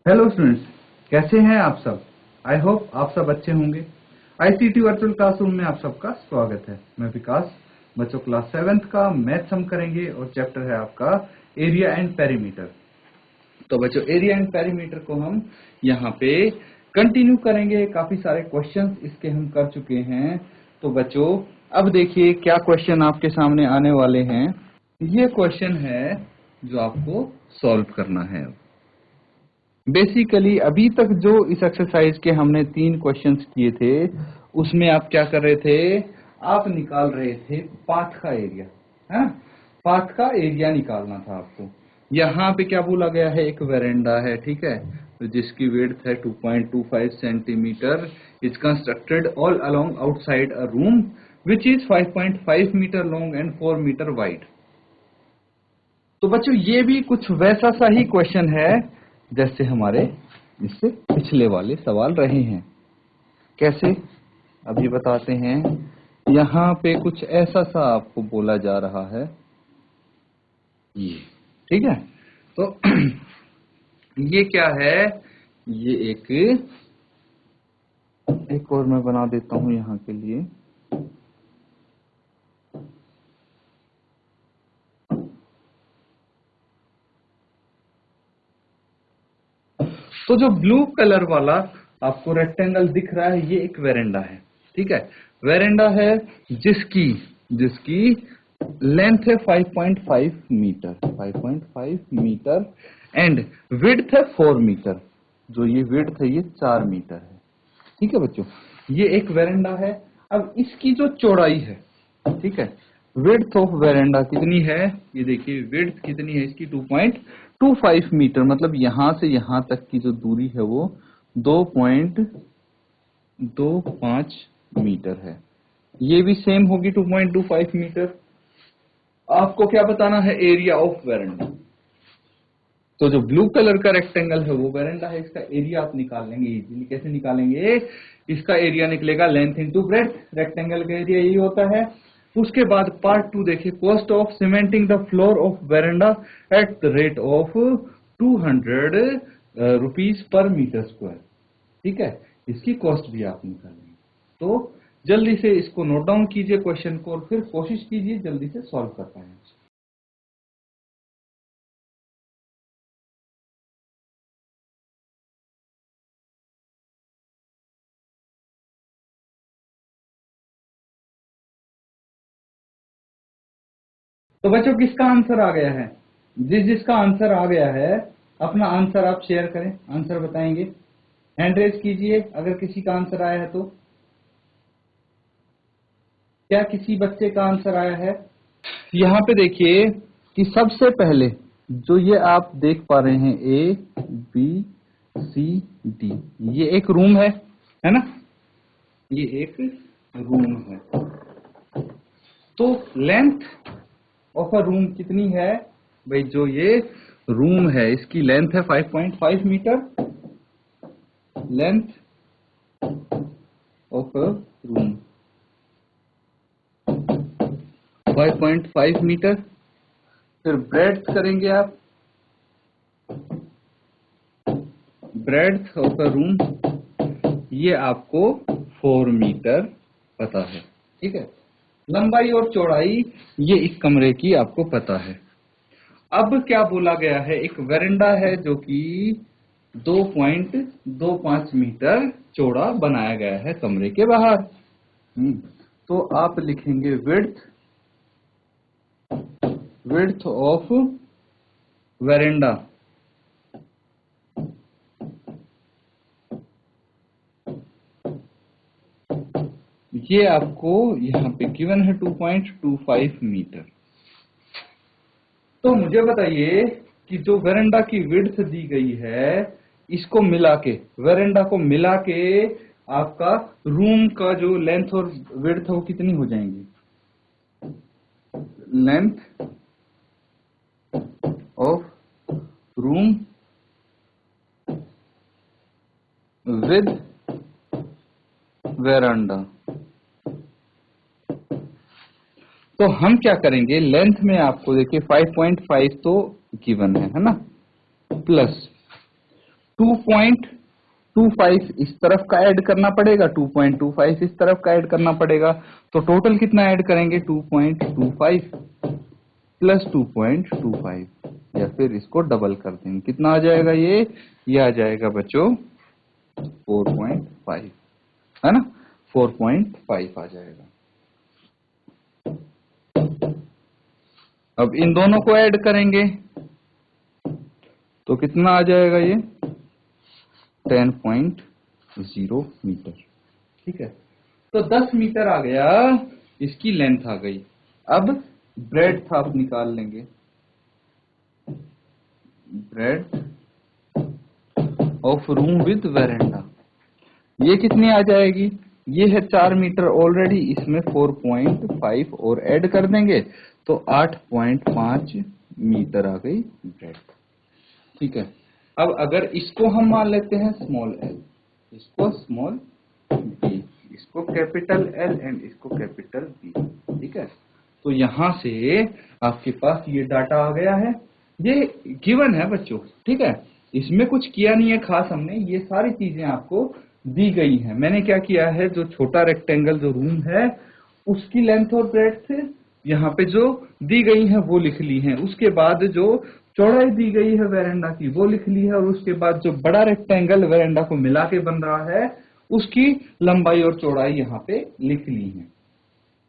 Hello students, कैसे हैं आप सब। आई होप आप सब अच्छे होंगे। आईसीटी वर्चुअल क्लासरूम में आप सबका स्वागत है। मैं विकास। बच्चों क्लास 7th का मैथ्स हम करेंगे और चैप्टर है आपका एरिया एंड पेरीमीटर। तो बच्चों एरिया एंड पेरीमीटर को हम यहाँ पे कंटिन्यू करेंगे। काफी सारे क्वेश्चंस इसके हम कर चुके हैं। तो बच्चों अब देखिए क्या क्वेश्चन आपके सामने आने वाले हैं। ये क्वेश्चन है जो आपको सॉल्व करना है। बेसिकली अभी तक जो इस एक्सरसाइज के हमने 3 क्वेश्चंस किए थे उसमें आप क्या कर रहे थे, आप निकाल रहे थे पाथ का एरिया, है पाथ का एरिया निकालना था आपको। यहाँ पे क्या बोला गया है, एक वेरेंडा है, ठीक है, तो जिसकी विड्थ है 2.25 centimetre, is constructed all along outside a room which is 5.5 metre long and 4 metre wide. तो बच्चों ये भी कुछ वैसा सा ही क्वेश्चन है जैसे हमारे इससे पिछले वाले सवाल रहे हैं। कैसे अभी बताते हैं। यहाँ पे कुछ ऐसा सा आपको बोला जा रहा है, ये ठीक है। तो ये क्या है, ये एक और मैं बना देता हूं यहाँ के लिए। तो जो ब्लू कलर वाला आपको रेक्टेंगल दिख रहा है ये एक वेरेंडा है, ठीक है। वेरेंडा है जिसकी लेंथ है 5.5 मीटर, 5.5 मीटर एंड विड्थ है 4 मीटर। जो ये विड्थ है ये 4 मीटर है, ठीक है बच्चों। ये एक वेरेंडा है। अब इसकी जो चौड़ाई है, ठीक है, विड्थ ऑफ वेरेंडा कितनी है, ये देखिए विड्थ कितनी है इसकी 2.25 मीटर, मतलब यहां से यहां तक की जो दूरी है वो 2.25 मीटर है। ये भी सेम होगी 2.25 मीटर। आपको क्या बताना है, एरिया ऑफ वेरेंडा। तो जो ब्लू कलर का रेक्टेंगल है वो वेरेंडा है, इसका एरिया आप निकाल लेंगे इजीली। कैसे निकालेंगे, इसका एरिया निकलेगा लेंथ इंटू ब्रेड्थ, रेक्टेंगल का एरिया यही होता है। उसके बाद पार्ट 2 देखिए, cost of cementing the floor of veranda at the rate of 200 rupees per metre square, ठीक है। इसकी कॉस्ट भी आप निकालेंगे। तो जल्दी से इसको नोट डाउन कीजिए क्वेश्चन को और फिर कोशिश कीजिए जल्दी से सॉल्व कर पाए। तो बच्चों किसका आंसर आ गया है, जिसका आंसर आ गया है अपना आंसर आप शेयर करें, आंसर बताएंगे। हैंड रेज कीजिए अगर किसी का आंसर आया है तो। क्या किसी बच्चे का आंसर आया है। यहाँ पे देखिए कि सबसे पहले जो ये आप देख पा रहे हैं ABCD, ये एक रूम है ना, ये एक रूम है। तो लेंथ ऑफ अ रूम कितनी है भाई, जो ये रूम है इसकी लेंथ है 5.5 metre, length of a room 5.5 metre. फिर ब्रेड्थ करेंगे आप, ब्रेड्थ ऑफ अ रूम ये आपको 4 मीटर पता है, ठीक है। लंबाई और चौड़ाई ये इस कमरे की आपको पता है। अब क्या बोला गया है, एक वेरेंडा है जो कि 2.25 मीटर चौड़ा बनाया गया है कमरे के बाहर। तो आप लिखेंगे विड्थ ऑफ वेरेंडा, ये आपको यहाँ पे गिवन है 2.25 मीटर। तो मुझे बताइए कि जो वेरेंडा की विड्थ दी गई है इसको मिला के, वेरेंडा को मिला के आपका रूम का जो लेंथ और विड्थ है वो कितनी हो जाएंगी। Length of room with veranda. तो हम क्या करेंगे, लेंथ में आपको देखिए 5.5 तो गिवन है ना, प्लस 2.25 इस तरफ का ऐड करना पड़ेगा, 2.25 इस तरफ का ऐड करना पड़ेगा। तो टोटल कितना ऐड करेंगे? 2.25 प्लस 2.25, या फिर इसको डबल कर देंगे। कितना आ जाएगा ये आ जाएगा बच्चों 4.5, है ना, 4.5 आ जाएगा। अब इन दोनों को ऐड करेंगे तो कितना आ जाएगा? ये 10.0 मीटर। ठीक है, तो 10 मीटर आ गया, इसकी लेंथ आ गई। अब ब्रेड्थ आप निकाल लेंगे। Breadth of room with veranda, ये कितनी आ जाएगी? ये है 4 मीटर ऑलरेडी, इसमें 4.5 और ऐड कर देंगे तो 8.5 मीटर आ गई ब्रेड्थ। ठीक है, अब अगर इसको हम मान लेते हैं स्मॉल एल, इसको स्मॉल बी, इसको कैपिटल एल एंड इसको कैपिटल बी। ठीक है, तो यहां से आपके पास ये डाटा आ गया है, ये गिवन है बच्चों। ठीक है, इसमें कुछ किया नहीं है खास हमने, ये सारी चीजें आपको दी गई हैं। मैंने क्या किया है, जो छोटा रेक्टेंगल जो रूम है उसकी लेंथ और ब्रेड्थ यहाँ पे जो दी गई है वो लिख ली है, उसके बाद जो चौड़ाई दी गई है वेरेंडा की वो लिख ली है, और उसके बाद जो बड़ा रेक्टेंगल वेरेंडा को मिला के बन रहा है उसकी लंबाई और चौड़ाई यहाँ पे लिख ली है,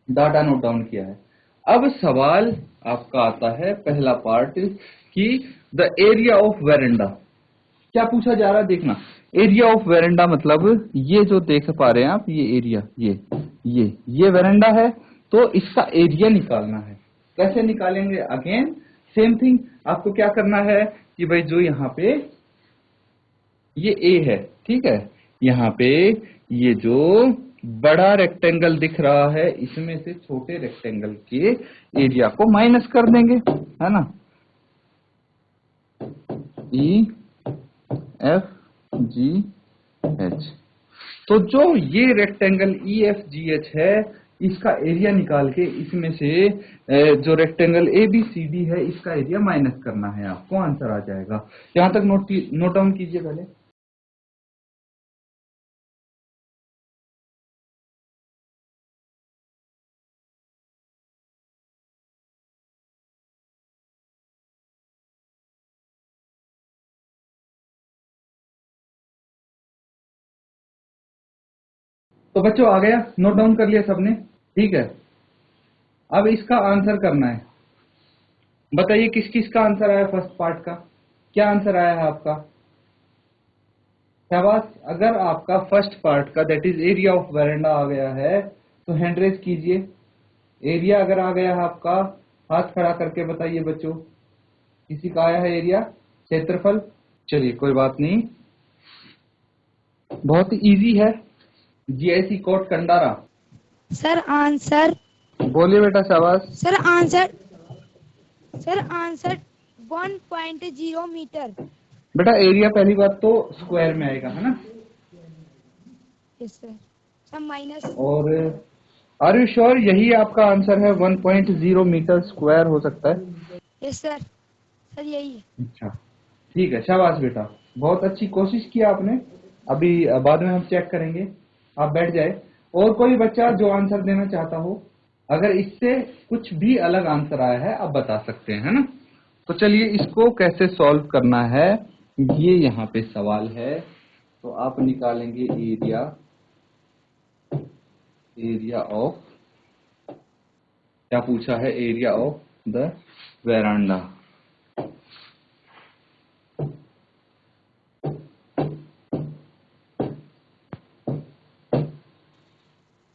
डाटा नोट डाउन किया है। अब सवाल आपका आता है पहला पार्ट कि द एरिया ऑफ वेरेंडा, क्या पूछा जा रहा है देखना। एरिया ऑफ वेरेंडा मतलब ये जो देख पा रहे हैं आप, ये एरिया, ये वेरेंडा है, तो इसका एरिया निकालना है। कैसे निकालेंगे? अगेन सेम थिंग, आपको क्या करना है कि भाई जो यहाँ पे ये ए है, ठीक है, यहाँ पे ये जो बड़ा रेक्टेंगल दिख रहा है इसमें से छोटे रेक्टेंगल के एरिया को माइनस कर देंगे, है ना। ई एफ जी एच, तो जो ये rectangle E F G H है इसका एरिया निकाल के इसमें से जो rectangle A B C D है इसका एरिया माइनस करना है, आपको आंसर आ जाएगा। यहां तक नोट डाउन कीजिए पहले। तो बच्चों आ गया, नोट डाउन कर लिया सबने? ठीक है, अब इसका आंसर करना है। बताइए किस किस का आंसर आया फर्स्ट पार्ट का, क्या आंसर आया है आपका? शाबाश, अगर आपका फर्स्ट पार्ट का that is area of verandah आ गया है तो हैंड रेज कीजिए। एरिया अगर आ गया है आपका, हाथ खड़ा करके बताइए बच्चों, किसी का आया है एरिया, क्षेत्रफल? चलिए कोई बात नहीं, बहुत ही इजी है। जीआईसी कोड कंडारा। सर आंसर, बोलिए बेटा, शाबाश। Sir answer 1.0 metre. बेटा एरिया पहली बात तो स्क्वायर में आएगा, है ना। Yes sir minus. और आर यू श्योर यही आपका आंसर है? 1.0 मीटर स्क्वायर हो सकता है? यस सर यही है। अच्छा ठीक है, शाबाश बेटा, बहुत अच्छी कोशिश की आपने। अभी बाद में हम चेक करेंगे, आप बैठ जाए। और कोई बच्चा जो आंसर देना चाहता हो, अगर इससे कुछ भी अलग आंसर आया है आप बता सकते हैं, है ना। तो चलिए इसको कैसे सॉल्व करना है, ये यहाँ पे सवाल है। तो आप निकालेंगे एरिया ऑफ, क्या पूछा है, एरिया ऑफ द वेरांडा।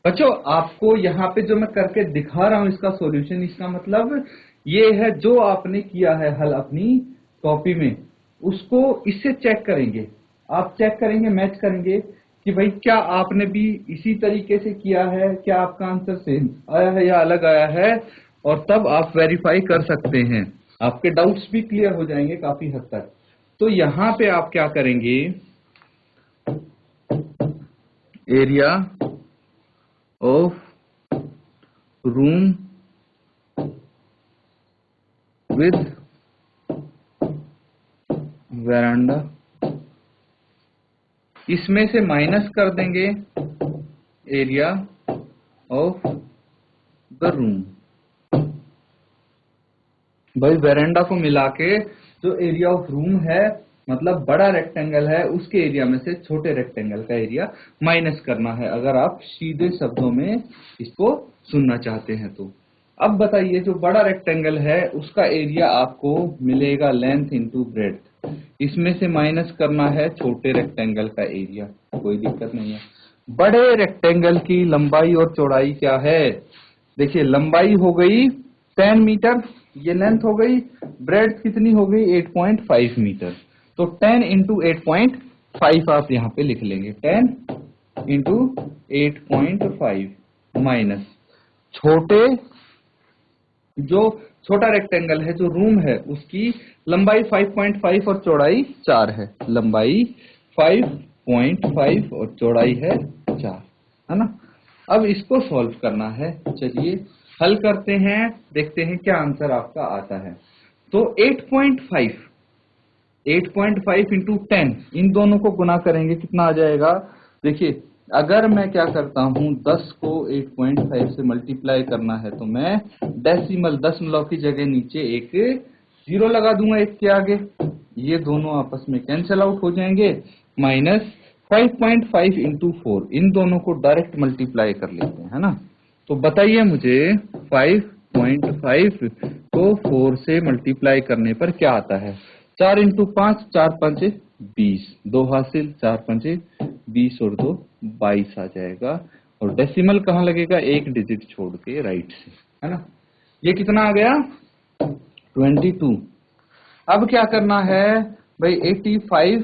बच्चों आपको यहाँ पे जो मैं करके दिखा रहा हूं इसका सॉल्यूशन, इसका मतलब ये है जो आपने किया है हल अपनी कॉपी में, उसको इससे चेक करेंगे। आप चेक करेंगे, मैच करेंगे कि भाई क्या आपने भी इसी तरीके से किया है, क्या आपका आंसर सेम आया है या अलग आया है, और तब आप वेरीफाई कर सकते हैं। आपके डाउट्स भी क्लियर हो जाएंगे काफी हद तक। तो यहाँ पे आप क्या करेंगे, area of room with veranda इसमें से माइनस कर देंगे एरिया ऑफ द रूम। भाई वेरेंडा को मिला के जो एरिया ऑफ रूम है, मतलब बड़ा रेक्टेंगल है, उसके एरिया में से छोटे रेक्टेंगल का एरिया माइनस करना है, अगर आप सीधे शब्दों में इसको सुनना चाहते हैं तो। अब बताइए, जो बड़ा रेक्टेंगल है उसका एरिया आपको मिलेगा लेंथ इंटू ब्रेड्थ, इसमें से माइनस करना है छोटे रेक्टेंगल का एरिया, कोई दिक्कत नहीं है। बड़े रेक्टेंगल की लंबाई और चौड़ाई क्या है? देखिए, लंबाई हो गई 10 मीटर, ये लेंथ हो गई, ब्रेड्थ कितनी हो गई 8.5 मीटर। तो 10 इंटू 8.5 आप यहाँ पे लिख लेंगे, 10 इंटू 8.5 माइनस छोटे, जो छोटा रेक्टेंगल है, जो रूम है, उसकी लंबाई 5.5 और चौड़ाई 4 है। लंबाई 5.5 और चौड़ाई है 4, है ना। अब इसको सॉल्व करना है, चलिए हल करते हैं, देखते हैं क्या आंसर आपका आता है। तो 8.5 इंटू 10, इन दोनों को गुना करेंगे, कितना आ जाएगा? देखिए, अगर मैं क्या करता हूं, 10 को 8.5 से मल्टीप्लाई करना है तो मैं डेसिमल, दशमलव की जगह नीचे एक जीरो लगा दूंगा एक के आगे, ये दोनों आपस में कैंसिल आउट हो जाएंगे। माइनस 5.5 इंटू 4, इन दोनों को डायरेक्ट मल्टीप्लाई कर लेते हैं, है ना। तो बताइए मुझे 5.5 को 4 से मल्टीप्लाई करने पर क्या आता है? 4 इंटू 5, 4 5 20, 2 हासिल, 4 5 20 और 2 22 आ जाएगा। और डेसिमल कहाँ लगेगा? एक डिजिट छोड़ के राइट से, है ना। ये कितना आ गया? 22। अब क्या करना है भाई? 85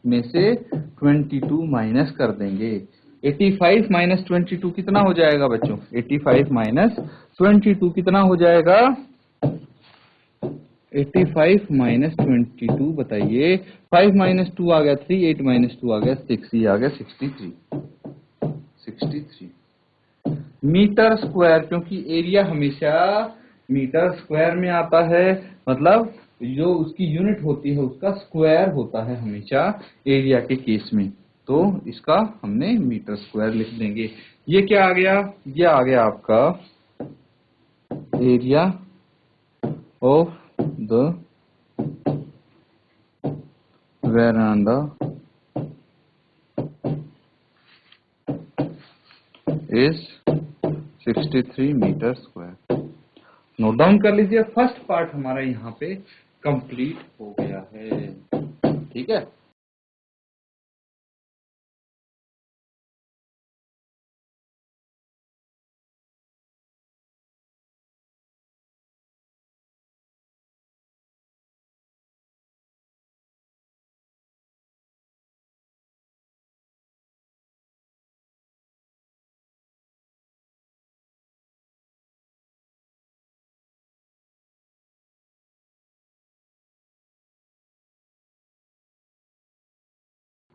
में से 22 माइनस कर देंगे। 85 माइनस 22 कितना हो जाएगा बच्चों? 85 माइनस 22 कितना हो जाएगा? 85 माइनस 22 बताइए। 5 माइनस 2 आ गया 3, 8 माइनस 2 आ गया 6, ये आ गया 63 मीटर स्क्वायर, क्योंकि एरिया हमेशा मीटर स्क्वायर में आता है, मतलब जो उसकी यूनिट होती है उसका स्क्वायर होता है हमेशा एरिया के केस में, तो इसका हमने मीटर स्क्वायर लिख देंगे। ये क्या आ गया? ये आ गया आपका area of the veranda is 63 metre square. Note down कर लीजिए, फर्स्ट पार्ट हमारा यहाँ पे कंप्लीट हो गया है, ठीक है।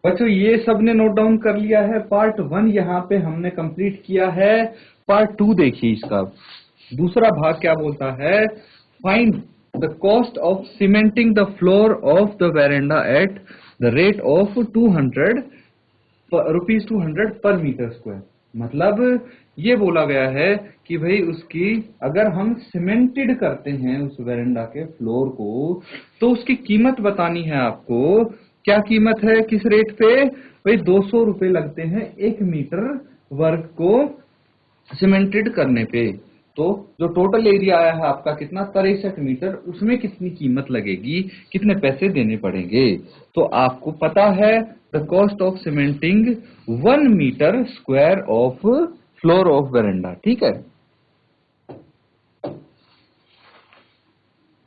बच्चों ये सबने नोट डाउन कर लिया है। पार्ट 1 यहाँ पे हमने कंप्लीट किया है। पार्ट 2 देखिए, इसका दूसरा भाग क्या बोलता है? Find the cost of cementing the floor of the veranda at the rate of 200 rupees 200 पर मीटर स्क्वायर। मतलब ये बोला गया है कि भाई उसकी, अगर हम सीमेंटेड करते हैं उस वेरेंडा के फ्लोर को, तो उसकी कीमत बतानी है आपको। क्या कीमत है, किस रेट पे? भाई 200 रुपए लगते हैं 1 मीटर वर्ग को सीमेंटेड करने पे। तो जो टोटल एरिया आया है आपका कितना? 63 मीटर, उसमें कितनी कीमत लगेगी, कितने पैसे देने पड़ेंगे? तो आपको पता है the cost of cementing 1 metre square of floor of veranda, ठीक है।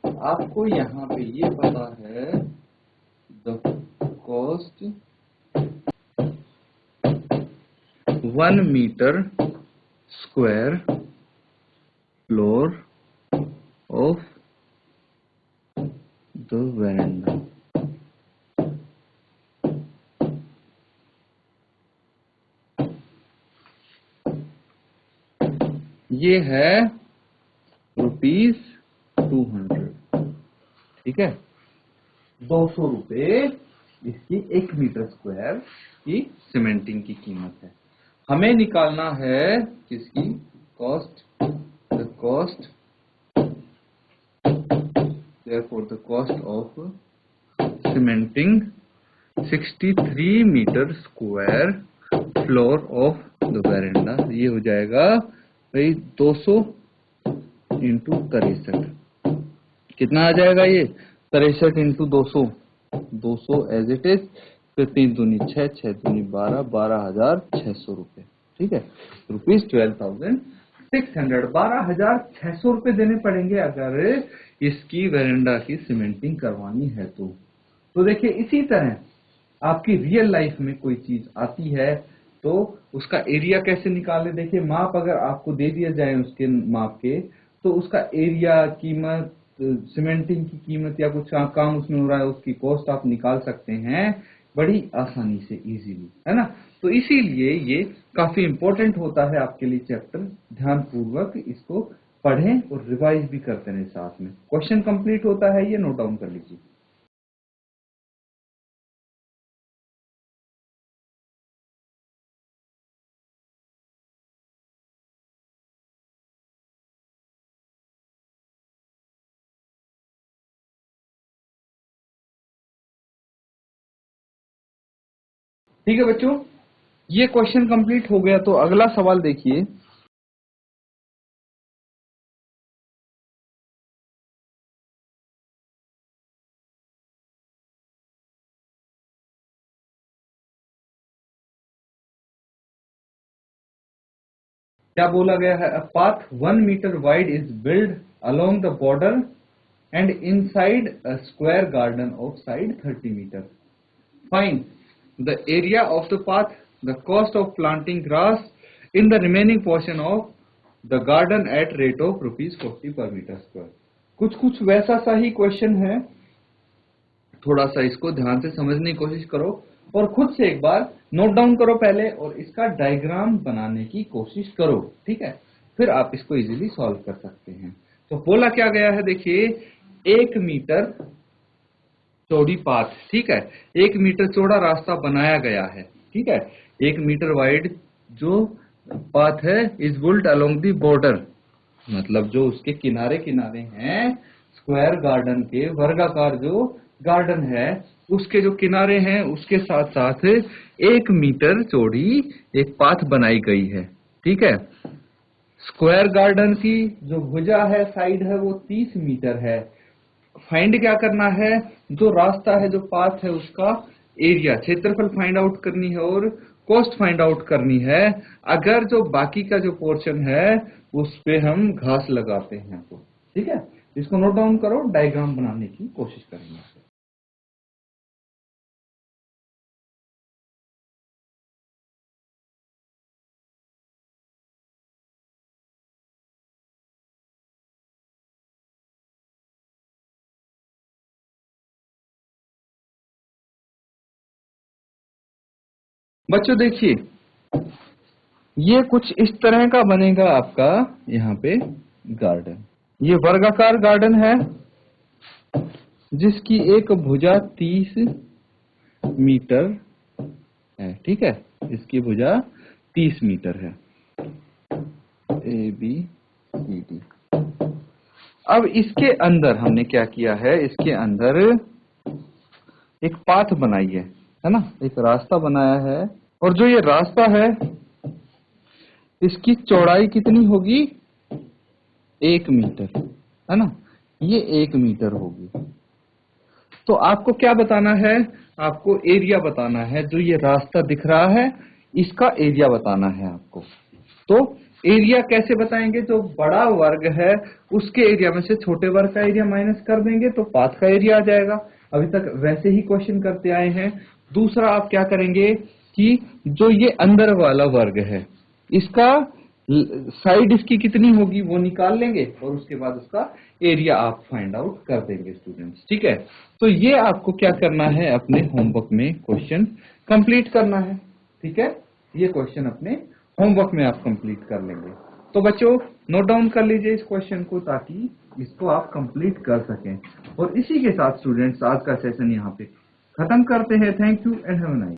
आपको यहाँ पे ये पता है the cost 1 metre square floor of the veranda. ये है ₹200, ठीक है। 200 रुपए इसकी 1 मीटर स्क्वायर की सीमेंटिंग की कीमत है। हमें निकालना है किसकी cost, the cost, therefore the cost of cementing 63 metre square floor of the veranda. ये हो जाएगा भाई 200 इंटू 63, कितना आ जाएगा ये 63 इंटू 200, 200 एज इट इज, फिर 3 दूनी 6, 6 दूनी 12, 12,600 रुपए। ठीक है, ₹12,600, 12,600 रुपए देने पड़ेंगे अगर इसकी वेरेंडा की सीमेंटिंग करवानी है तो देखिए इसी तरह आपकी रियल लाइफ में कोई चीज आती है तो उसका एरिया कैसे निकाले। देखिए माप अगर आपको दे दिया जाए उसके माप के, तो उसका एरिया, कीमत, सीमेंटिंग की कीमत या कुछ काम उसमें हो रहा है उसकी कॉस्ट आप निकाल सकते हैं बड़ी आसानी से, इजीली, है ना। तो इसीलिए ये काफी इंपॉर्टेंट होता है आपके लिए चैप्टर। ध्यानपूर्वक इसको पढ़ें और रिवाइज भी करते रहें साथ में। क्वेश्चन कंप्लीट होता है, ये नोट डाउन कर लीजिए। ठीक है बच्चों, ये क्वेश्चन कंप्लीट हो गया तो अगला सवाल देखिए। क्या बोला गया है, a path 1 metre wide is build along the border and inside a square garden of side 30 metre. Find the area of the path, the cost of planting grass in the remaining portion of the garden at rate of ₹40 per metre square. कुछ वैसा सा ही question है, थोड़ा सा इसको ध्यान से समझने की कोशिश करो और खुद से एक बार नोट डाउन करो पहले और इसका डायग्राम बनाने की कोशिश करो। ठीक है, फिर आप इसको इजीली सॉल्व कर सकते हैं। तो बोला क्या गया है, देखिए 1 मीटर चौड़ी पाथ, ठीक है, 1 मीटर चौड़ा रास्ता बनाया गया है। ठीक है, 1 मीटर वाइड जो पाथ है is built along the border, मतलब जो उसके किनारे किनारे हैं स्क्वायर गार्डन के, वर्गाकार जो गार्डन है उसके जो किनारे हैं उसके साथ साथ 1 मीटर चौड़ी एक पाथ बनाई गई है। ठीक है, स्क्वायर गार्डन की जो भुजा है, साइड है, वो 30 मीटर है। फाइंड क्या करना है, जो रास्ता है, जो पाथ है, उसका एरिया, क्षेत्रफल फाइंड आउट करनी है और कॉस्ट फाइंड आउट करनी है। अगर जो बाकी का जो पोर्शन है उस पे हम घास लगाते हैं तो। ठीक है, इसको नोट डाउन करो, डायग्राम बनाने की कोशिश करेंगे। बच्चों देखिए ये कुछ इस तरह का बनेगा आपका यहाँ पे गार्डन। ये वर्गाकार गार्डन है जिसकी एक भुजा 30 मीटर है। ठीक है, इसकी भुजा 30 मीटर है, ABCD। अब इसके अंदर हमने क्या किया है, इसके अंदर एक पाथ बनाई है ना, एक रास्ता बनाया है। और जो ये रास्ता है इसकी चौड़ाई कितनी होगी, 1 मीटर, है ना, ये 1 मीटर होगी। तो आपको क्या बताना है, आपको एरिया बताना है। जो ये रास्ता दिख रहा है इसका एरिया बताना है आपको। तो एरिया कैसे बताएंगे, जो बड़ा वर्ग है उसके एरिया में से छोटे वर्ग का एरिया माइनस कर देंगे तो पाथ का एरिया आ जाएगा। अभी तक वैसे ही क्वेश्चन करते आए हैं। दूसरा आप क्या करेंगे कि जो ये अंदर वाला वर्ग है इसका साइड इसकी कितनी होगी वो निकाल लेंगे और उसके बाद उसका एरिया आप फाइंड आउट कर देंगे स्टूडेंट्स। ठीक है, तो ये आपको क्या करना है, अपने होमवर्क में क्वेश्चन कंप्लीट करना है। ठीक है, ये क्वेश्चन अपने होमवर्क में आप कंप्लीट कर लेंगे। तो बच्चों नोट डाउन कर लीजिए इस क्वेश्चन को ताकि इसको आप कंप्लीट कर सकें। और इसी के साथ स्टूडेंट्स आज का सेशन यहाँ पे खत्म करते हैं। Thank you and have a nice